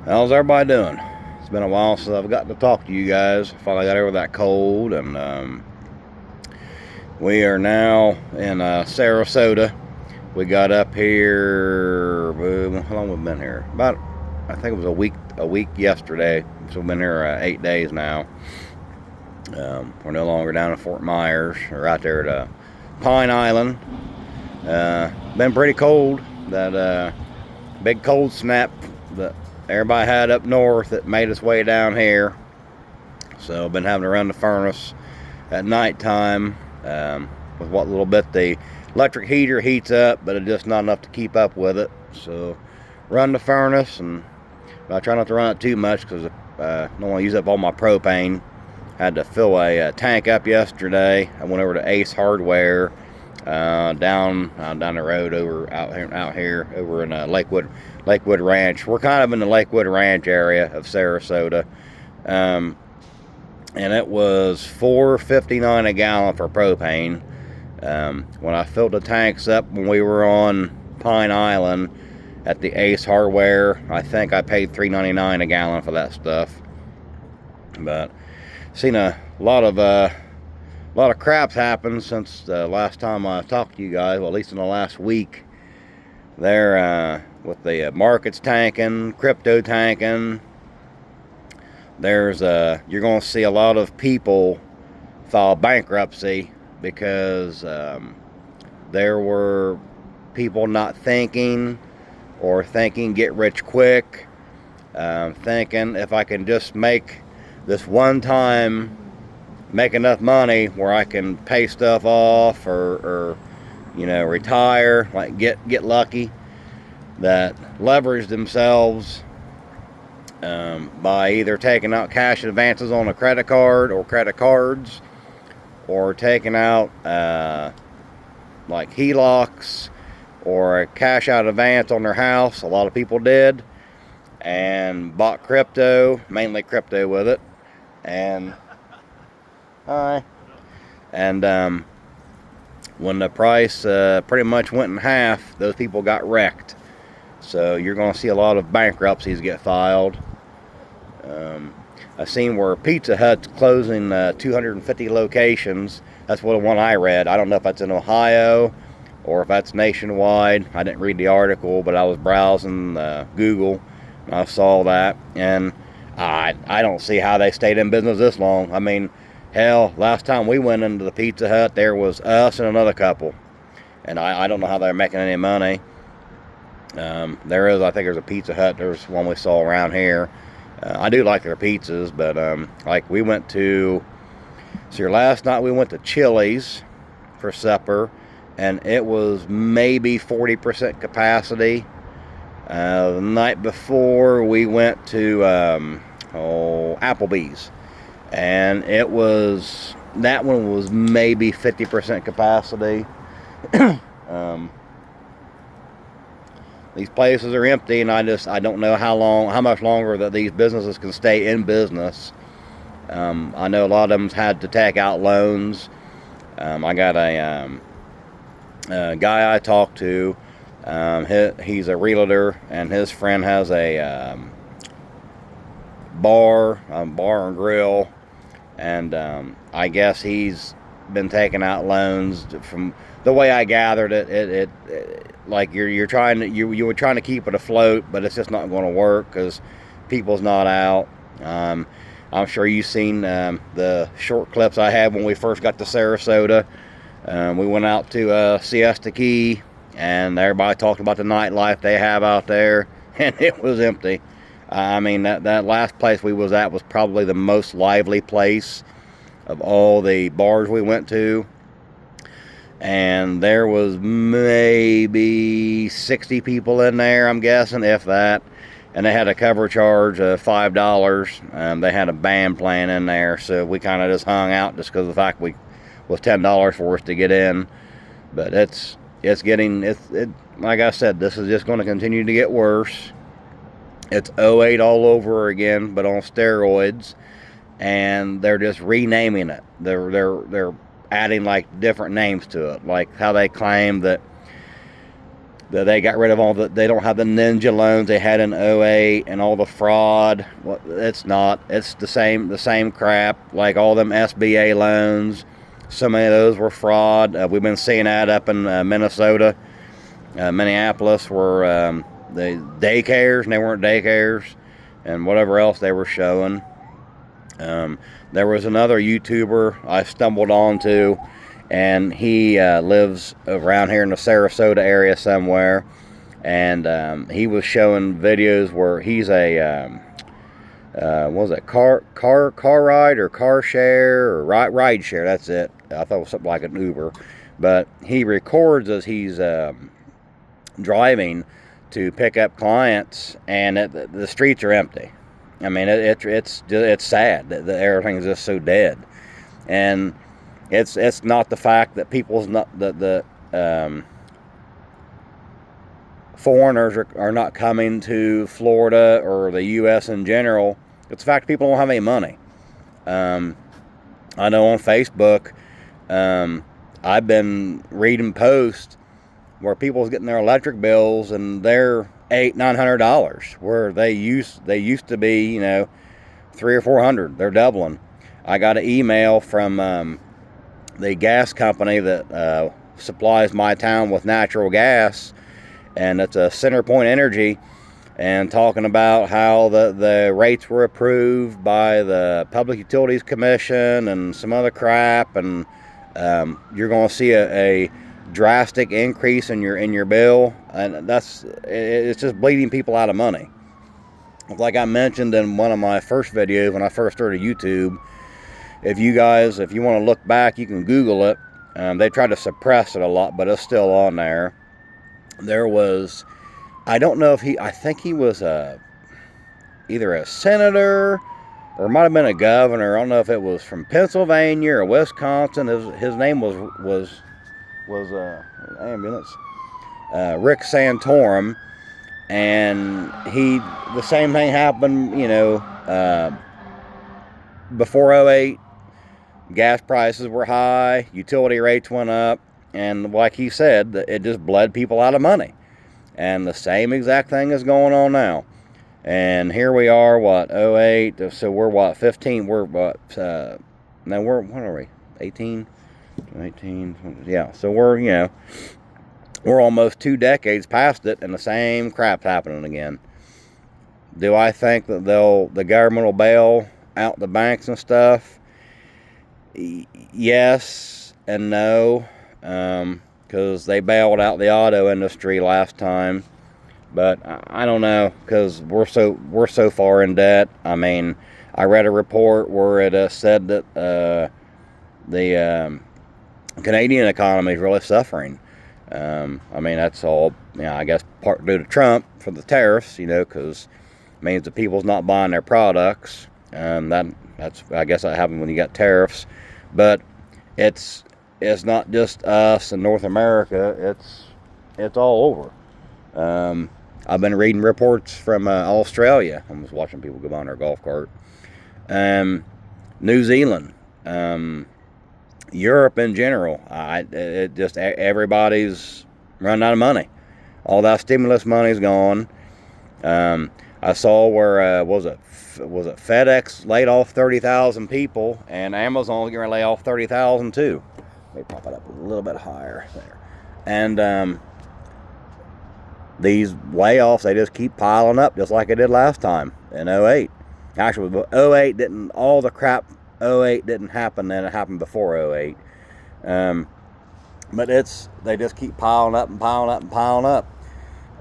How's everybody doing? It's been a while since I've got to talk to you guys. Finally got over that cold, and we are now in Sarasota. We got up here. How long have we been here? About, I think it was a week. A week yesterday. So we've been here 8 days now. We're no longer down in Fort Myers. We're out there at Pine Island. Been pretty cold. That big cold snap that everybody had up north that made its way down here. So I've been having to run the furnace at nighttime with what little bit the electric heater heats up, but it's just not enough to keep up with it. So run the furnace, and I try not to run it too much because I don't want to use up all my propane. Had to fill a tank up yesterday. I went over to Ace Hardware down the road out here over in Lakewood Ranch. We're kind of in the Lakewood Ranch area of Sarasota, and it was $4.59 a gallon for propane. When I filled the tanks up when we were on Pine Island at the Ace Hardware, I think I paid $3.99 a gallon for that stuff. But seen a lot of crap's happened since the last time I talked to you guys. Well, at least in the last week. There, with the markets tanking, crypto tanking. There's you're going to see a lot of people file bankruptcy because there were people not thinking, or thinking get rich quick, thinking if I can just make this one time, make enough money where I can pay stuff off or retire, like get lucky, that leverage themselves by either taking out cash advances on a credit card or credit cards, or taking out like HELOCs or a cash out advance on their house. A lot of people did, and bought crypto, mainly crypto with it. And when the price pretty much went in half, those people got wrecked. So you're going to see a lot of bankruptcies get filed. I've seen where Pizza Hut's closing 250 locations. That's what one I read. I don't know if that's in Ohio or if that's nationwide. I didn't read the article, but I was browsing Google, and I saw that. And I don't see how they stayed in business this long. I mean, hell, last time we went into the Pizza Hut, there was us and another couple. And I don't know how they're making any money. I think there's a Pizza Hut. There's one we saw around here. I do like their pizzas, but like we went to, last night we went to Chili's for supper, and it was maybe 40% capacity. The night before we went to Applebee's, and that one was maybe 50% capacity. These places are empty, and I don't know how much longer that these businesses can stay in business. I know a lot of them had to take out loans. I got a guy I talked to. He's a realtor, and his friend has a bar and grill, and I guess he's been taking out loans. From the way I gathered it, like you're trying to you were trying to keep it afloat, but it's just not going to work because people's not out. I'm sure you've seen the short clips I had when we first got to Sarasota. We went out to Siesta Key, and everybody talked about the nightlife they have out there, and it was empty. I mean, that last place we was at was probably the most lively place of all the bars we went to. And there was maybe 60 people in there, I'm guessing, if that. And they had a cover charge of $5. They had a band playing in there, so we kind of just hung out just because of the fact it was $10 for us to get in. But it's like I said, this is just going to continue to get worse. It's '08 all over again, but on steroids, and they're just renaming it. They're adding like different names to it, like how they claim that They got rid of all the, they don't have the ninja loans they had in '08 and all the fraud. Well, it's not. It's the same crap. Like all them SBA loans, so many of those were fraud. We've been seeing that up in Minnesota, Minneapolis, where the daycares, and they weren't daycares, and whatever else they were showing. There was another YouTuber I stumbled onto, and he lives around here in the Sarasota area somewhere, and he was showing videos where he's a what was it, car ride or car share or ride share, that's it. I thought it was something like an Uber, but he records as he's driving to pick up clients, and the streets are empty. I mean, it's sad that everything is just so dead, and it's not the fact that people's not the foreigners are not coming to Florida or the U.S. in general. It's the fact people don't have any money. I know on Facebook, I've been reading posts where people's getting their electric bills and they're $800-900, where they used to be, you know, $300 or $400. They're doubling. I got an email from the gas company that supplies my town with natural gas, and it's a CenterPoint Energy, and talking about how the rates were approved by the Public Utilities Commission and some other crap, and you're going to see a drastic increase in your bill, and it's just bleeding people out of money. Like I mentioned in one of my first videos when I first started YouTube, if you want to look back, you can Google it. They tried to suppress it a lot, but it's still on there. There was, I don't know if I think he was either a senator or it might have been a governor. I don't know if it was from Pennsylvania or Wisconsin. His name was ambulance, Rick Santorum, and the same thing happened, you know, before '08. Gas prices were high, utility rates went up, and like he said, it just bled people out of money. And the same exact thing is going on now. And here we are, what, '08, so we're what, 15, we're what, now what are we, 18? 18, yeah, so we're almost 2 decades past it, and the same crap's happening again. Do I think that the government will bail out the banks and stuff? Yes and no, because they bailed out the auto industry last time, but I don't know, because we're so far in debt. I mean, I read a report where it said that the Canadian economy is really suffering. I mean, that's all, I guess part due to Trump for the tariffs, because it means the people's not buying their products. That's I guess that happened when you got tariffs. But it's not just us in North America. It's all over. I've been reading reports from Australia. I was watching people go on their golf cart. New Zealand, Europe in general. Everybody's running out of money. All that stimulus money's gone. I saw where was it FedEx laid off 30,000 people, and Amazon's going to lay off 30,000 too. Let me pop it up a little bit higher there. And these layoffs, they just keep piling up, just like it did last time in '08. Actually, '08 didn't, all the crap '08 didn't happen then, it happened before '08. But they just keep piling up and piling up and piling up.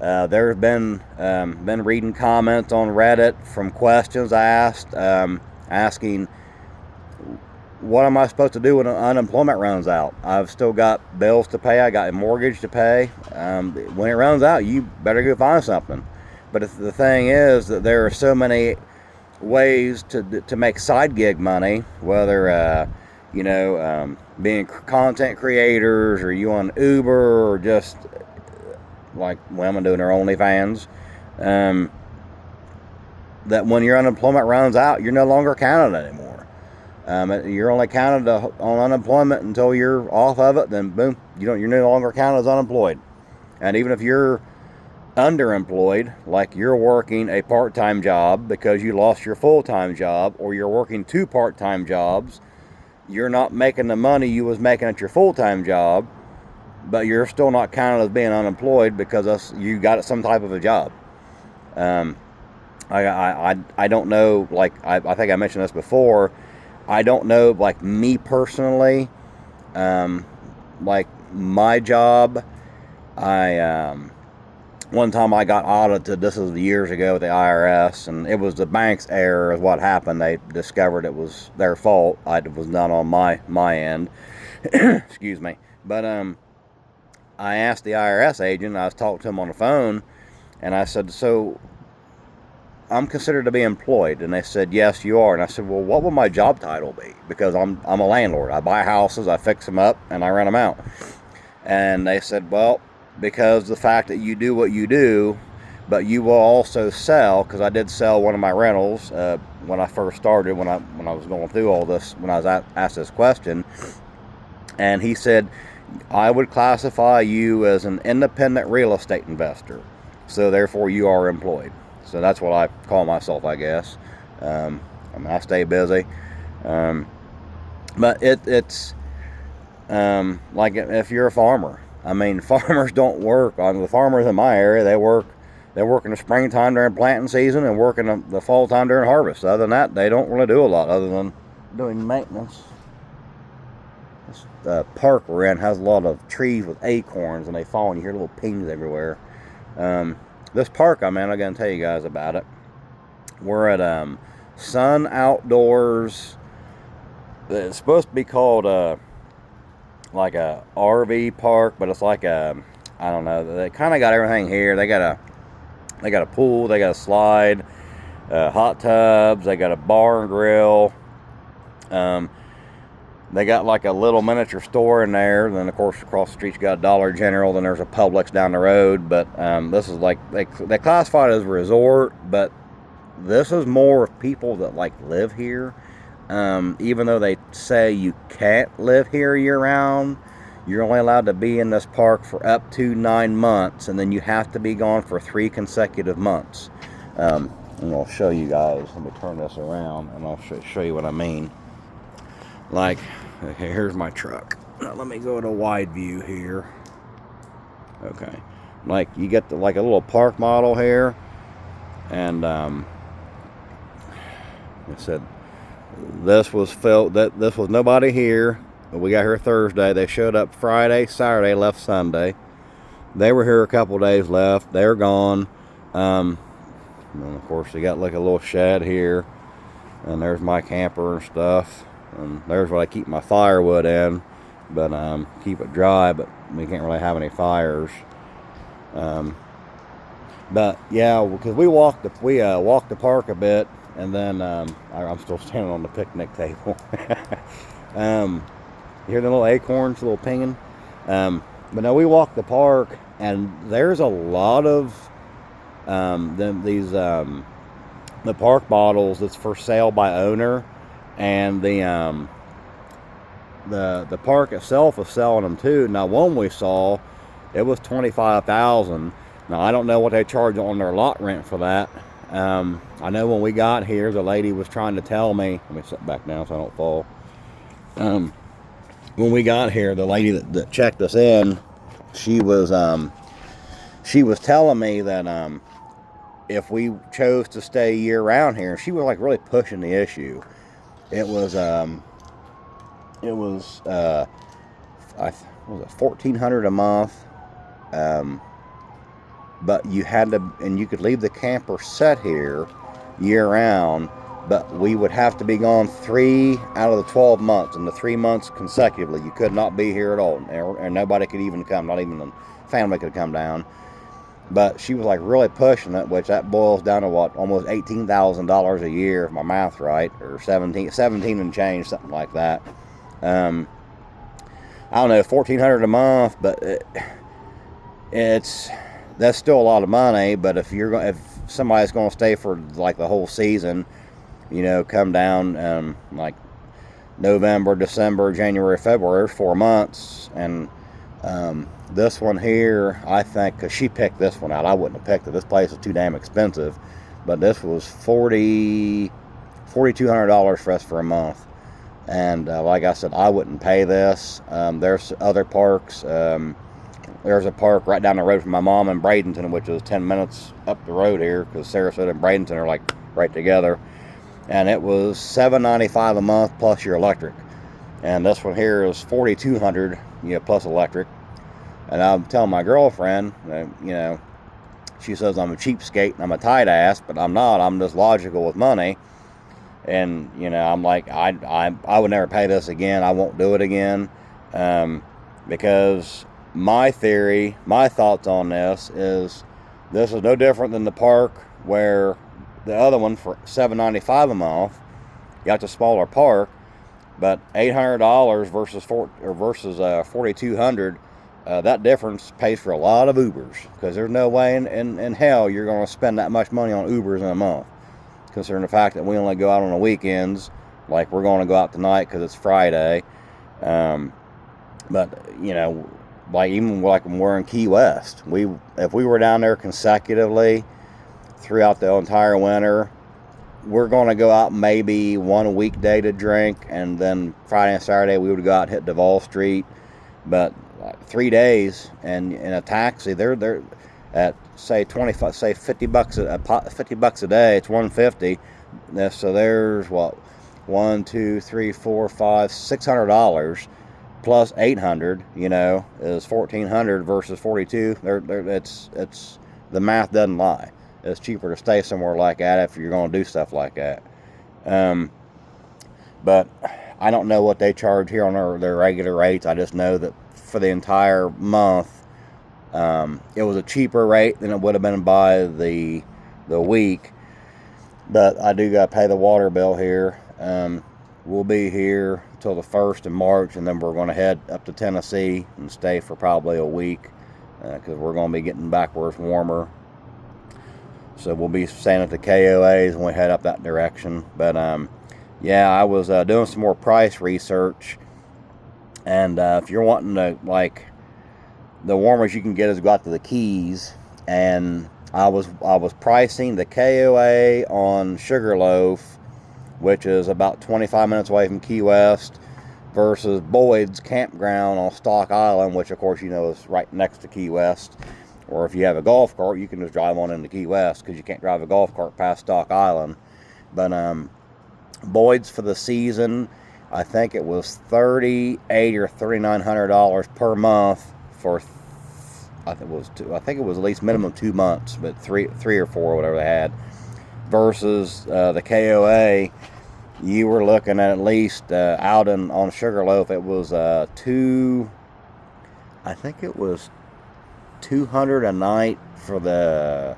There's been reading comments on Reddit from questions I asked, asking, what am I supposed to do when unemployment runs out? I've still got bills to pay. I got a mortgage to pay. When it runs out, you better go find something. But the thing is that there are so many ways to make side gig money, whether being content creators, or you on Uber, or just like women doing their OnlyFans, that when your unemployment runs out, you're no longer counted anymore. You're only counted on unemployment until you're off of it. Then boom, you're no longer counted as unemployed. And even if you're underemployed, like you're working a part-time job because you lost your full-time job, or you're working 2 part-time jobs, you're not making the money you was making at your full-time job, but you're still not counted as being unemployed because you got some type of a job. I don't know, like I think I mentioned this before. I don't know, like me personally, like my job, I one time I got audited. This was years ago with the IRS, and it was the bank's error is what happened. They discovered it was their fault. It was not on my end. Excuse me. But I asked the IRS agent. I was talking to him on the phone, and I said, "So I'm considered to be employed?" And they said, "Yes, you are." And I said, "Well, what will my job title be? Because I'm a landlord. I buy houses, I fix them up, and I rent them out." And they said, "Well, because the fact that you do what you do, but you will also sell," because I did sell one of my rentals when I first started, when I was going through all this, when I was asked this question. And he said, "I would classify you as an independent real estate investor, so therefore you are employed." So that's what I call myself, I guess. I mean, I stay busy. But it's like if you're a farmer. I mean, farmers don't work. The farmers in my area, they work in the springtime during planting season and work in the fall time during harvest. Other than that, they don't really do a lot other than doing maintenance. This park we're in has a lot of trees with acorns, and they fall and you hear little pings everywhere. This park I'm in, I'm going to tell you guys about it. We're at Sun Outdoors. It's supposed to be called like a RV park, but it's like I don't know. They kind of got everything here. They got a pool. They got a slide, hot tubs. They got a bar and grill. They got like a little miniature store in there. Then of course across the street you got a Dollar General. Then there's a Publix down the road. But this is like they classify it as a resort, but this is more of people that like live here. Even though they say you can't live here year round, you're only allowed to be in this park for up to 9 months, and then you have to be gone for 3 consecutive months. And I'll show you guys. Let me turn this around and I'll show you what I mean. Like, okay, here's my truck. Now let me go to wide view here. Okay, like you get like a little park model here, and I said this was this was nobody here. We got here Thursday. They showed up Friday, Saturday, left Sunday. They were here a couple days, left. They're gone. And of course they got like a little shed here, and there's my camper and stuff, and there's what I keep my firewood in, but keep it dry, but we can't really have any fires. But yeah, because we walked the park a bit, and then I'm still standing on the picnic table. You hear the little acorns, the little pinging. But no, we walked the park, and there's a lot of the park bottles that's for sale by owner, and the park itself is selling them too. Now, one we saw, it was $25,000. Now I don't know what they charge on their lot rent for that. I know when we got here, the lady was trying to tell me. Let me sit back down so I don't fall. When we got here, the lady that checked us in, she was telling me that if we chose to stay year round here, she was like really pushing the issue. It was $1,400 a month, but you had to, and you could leave the camper set here year round, but we would have to be gone 3 out of the 12 months, and the 3 months consecutively you could not be here at all, and nobody could even come, not even the family could come down. But she was like really pushing it, which that boils down to what, almost $18,000 a year, if my math's right, or 17 and change, something like that. I don't know, $1,400 a month, but that's still a lot of money. But if somebody's going to stay for like the whole season, you know, come down like November, December, January, February, 4 months, and This one here, I think, because she picked this one out. I wouldn't have picked it. This place is too damn expensive. But this was $4,200 for us for a month. And like I said, I wouldn't pay this. There's other parks. There's a park right down the road from my mom in Bradenton, which is 10 minutes up the road here, because Sarasota and Bradenton are like right together. And it was $795 a month plus your electric. And this one here is $4,200, plus electric. And I'm telling my girlfriend, she says I'm a cheapskate and I'm a tight ass, but I'm not. I'm just logical with money. And I'm like, I would never pay this again. I won't do it again, because my theory, my thoughts on this is no different than the park where the other one for $795 a month. You got the smaller park, but $800 versus $4,200. That difference pays for a lot of Ubers, because there's no way in hell you're going to spend that much money on Ubers in a month, considering the fact that we only go out on the weekends. Like, we're going to go out tonight because it's Friday. But like, even like when we're in Key West, if we were down there consecutively throughout the entire winter, we're going to go out maybe one weekday to drink, and then Friday and Saturday we would go out and hit Duval Street. But 3 days and in a taxi, they're at say $50 a day. It's $150. So there's what, $600 plus $800. Is $1,400 versus $42. It's the math doesn't lie. It's cheaper to stay somewhere like that if you're going to do stuff like that. But I don't know what they charge here on their regular rates. I just know that for the entire month, it was a cheaper rate than it would have been by the week. But I do got to pay the water bill here. We'll be here till the 1st of March, and then we're going to head up to Tennessee and stay for probably a week, because we're going to be getting back where it's warmer. So we'll be staying at the KOAs when we head up that direction. But yeah, I was doing some more price research, and if you're wanting to, like, the warmest you can get is go out to the Keys, and I was pricing the KOA on Sugarloaf, which is about 25 minutes away from Key West, versus Boyd's Campground on Stock Island, which of course is right next to Key West. Or if you have a golf cart, you can just drive on into Key West, because you can't drive a golf cart past Stock Island. But Boyd's for the season, I think it was $3,800 or $3,900 per month for, I think it was at least minimum 2 months, but three or four, whatever they had. Versus the KOA, you were looking at least out on Sugarloaf, it was I think it was $200 a night for the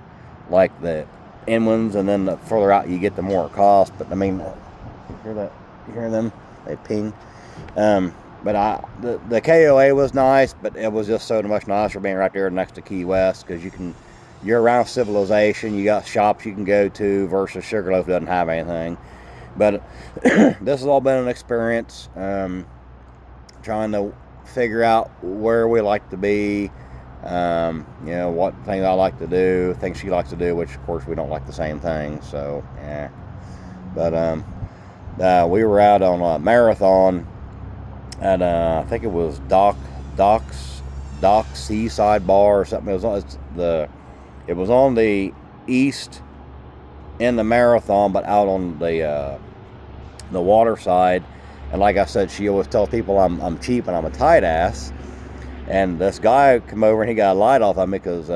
inlands, and then the further out you get, the more it costs. But I mean, you hear them? They ping. But the KOA was nice, but it was just so much nicer being right there next to Key West, because you're around civilization. You got shops you can go to, versus Sugarloaf doesn't have anything. But this has all been an experience, trying to figure out where we like to be. What things I like to do, things she likes to do, which of course we don't like the same thing. So yeah. But we were out on a marathon at I think it was Doc's Seaside Bar or something. It was on the east in the marathon, but out on the water side. And like I said, she always tells people I'm cheap and I'm a tight ass. And this guy come over and he got a light off on me because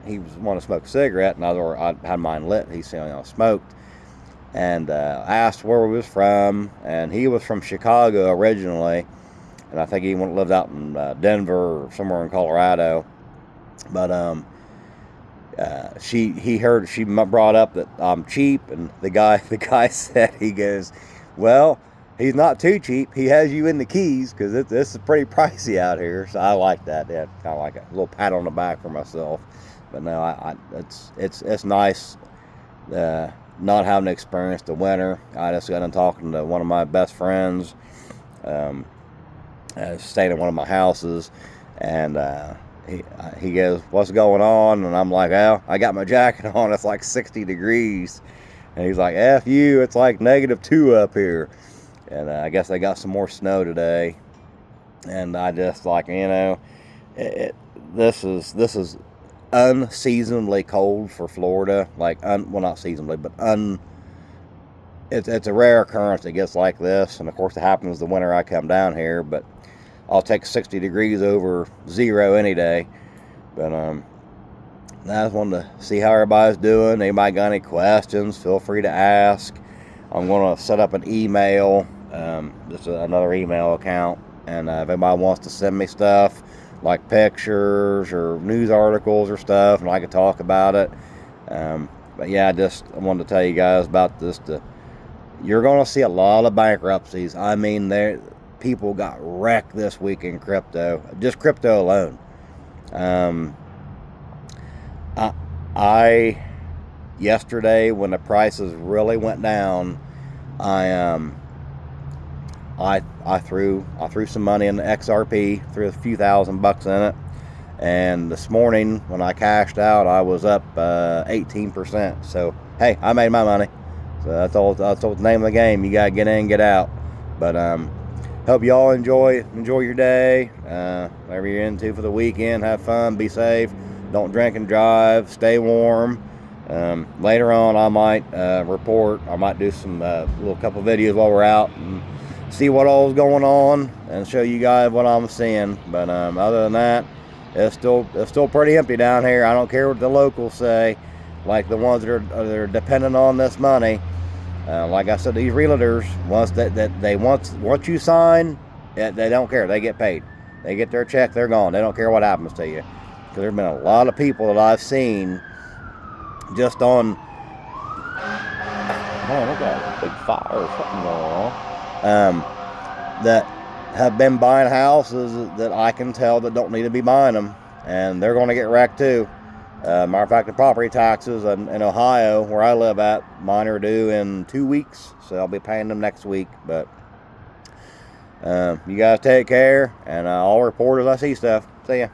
he was wanting to smoke a cigarette, and I had mine lit. He said, I smoked, and asked where we was from, and he was from Chicago originally, and I think he lived out in Denver or somewhere in Colorado. But he heard she brought up that I'm cheap, and the guy said, he goes, well, he's not too cheap. He has you in the Keys, because this is pretty pricey out here. So I like that. Yeah, kind of like a little pat on the back for myself. But no, it's nice not having experienced the winter. I just got done talking to one of my best friends. Stayed in one of my houses, and he goes, "What's going on?" And I'm like, "Well, I got my jacket on. It's like 60 degrees." And he's like, "F you, it's like -2 up here." And I guess they got some more snow today. And I just like, it, this is unseasonably cold for Florida. Like, well, not seasonably, but it's a rare occurrence it gets like this. And of course, it happens the winter I come down here. But I'll take 60 degrees over 0 any day. But I just wanted to see how everybody's doing. Anybody got any questions? Feel free to ask. I'm going to set up an email, just another email account. And if anybody wants to send me stuff, like pictures or news articles or stuff, and I can talk about it. But yeah, I wanted to tell you guys about this. You're going to see a lot of bankruptcies. I mean, people got wrecked this week in crypto, just crypto alone. I yesterday, when the prices really went down, I threw some money in the XRP, threw a few $1,000 in it, and this morning when I cashed out, I was up 18%. So hey, I made my money. So that's all the name of the game. You gotta get in, get out. But hope you all enjoy your day, whatever you're into for the weekend. Have fun, be safe, don't drink and drive, stay warm. Later on, I might report. I might do some little couple videos while we're out and see what all is going on and show you guys what I'm seeing. But other than that, it's still pretty empty down here. I don't care what the locals say, like the ones that are dependent on this money. Like I said, these realtors, once you sign, they don't care. They get paid. They get their check. They're gone. They don't care what happens to you. Because there's been a lot of people that I've seen just on. Man, look at a big fire or something going on. That have been buying houses that I can tell that don't need to be buying them, and they're going to get wrecked too. Matter of fact, the property taxes in Ohio, where I live at, mine are due in 2 weeks, so I'll be paying them next week. But you guys take care, and I'll report as I see stuff. See ya.